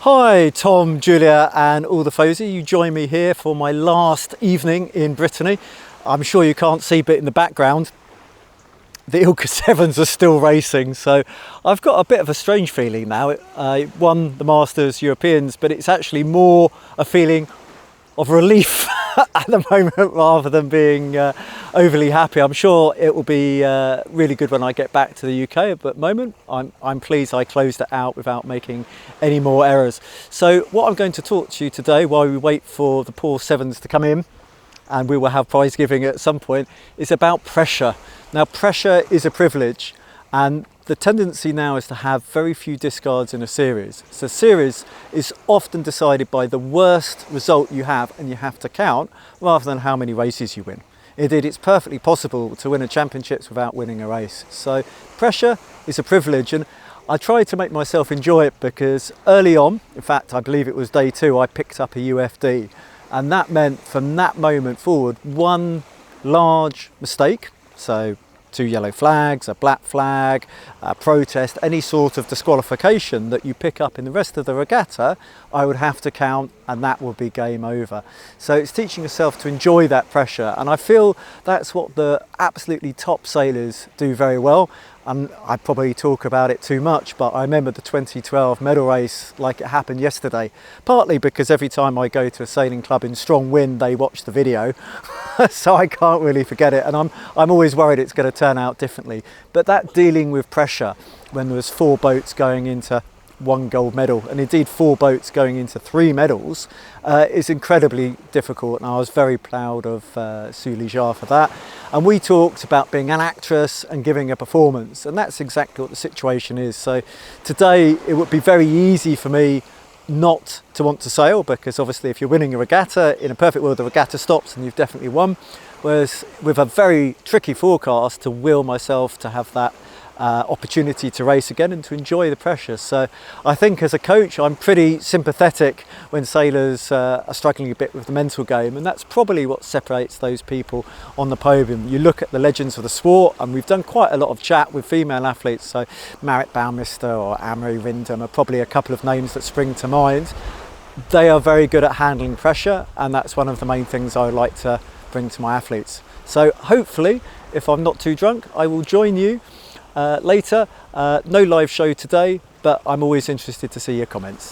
Hi Tom, Julia and all the Fozy. You join me here for my last evening in Brittany. I'm sure you can't see, but in the background the ILCA 7s are still racing, so I've got a bit of a strange feeling now. I won the Masters Europeans, but it's actually more a feeling of relief at the moment rather than being overly happy. I'm sure it will be really good when I get back to the UK, but at the moment I'm pleased I closed it out without making any more errors. So what I'm going to talk to you today while we wait for the poor 7s to come in, and we will have prize giving at some point, is about pressure. Now pressure is a privilege, and the tendency now is to have very few discards in a series. So series is often decided by the worst result you have, and you have to count rather than how many races you win. Indeed, it's perfectly possible to win a championships without winning a race. So pressure is a privilege, and I try to make myself enjoy it because early on, in fact I believe it was day 2, I picked up a UFD, and that meant from that moment forward one large mistake, so 2 yellow flags, a black flag, a protest, any sort of disqualification that you pick up in the rest of the regatta, I would have to count, and that would be game over. So it's teaching yourself to enjoy that pressure, and I feel that's what the absolutely top sailors do very well. And I probably talk about it too much, but I remember the 2012 medal race like it happened yesterday, partly because every time I go to a sailing club in strong wind they watch the video so I can't really forget it, and I'm always worried it's going to turn out differently. But that dealing with pressure when there was 4 boats going into 1 gold medal, and indeed 4 boats going into 3 medals, is incredibly difficult, and I was very proud of Zulu for that. And we talked about being an actress and giving a performance, and that's exactly what the situation is. So today it would be very easy for me not to want to sail, because obviously if you're winning a regatta, in a perfect world the regatta stops and you've definitely won, whereas with a very tricky forecast, to will myself to have that opportunity to race again and to enjoy the pressure. So I think as a coach I'm pretty sympathetic when sailors are struggling a bit with the mental game, and that's probably what separates those people on the podium. You look at the legends of the sport, and we've done quite a lot of chat with female athletes, so Marit Bouwmeester or Amory Rindam are probably a couple of names that spring to mind. They are very good at handling pressure, and that's one of the main things I would like to bring to my athletes. So hopefully, if I'm not too drunk, I will join you later. No live show today, but I'm always interested to see your comments.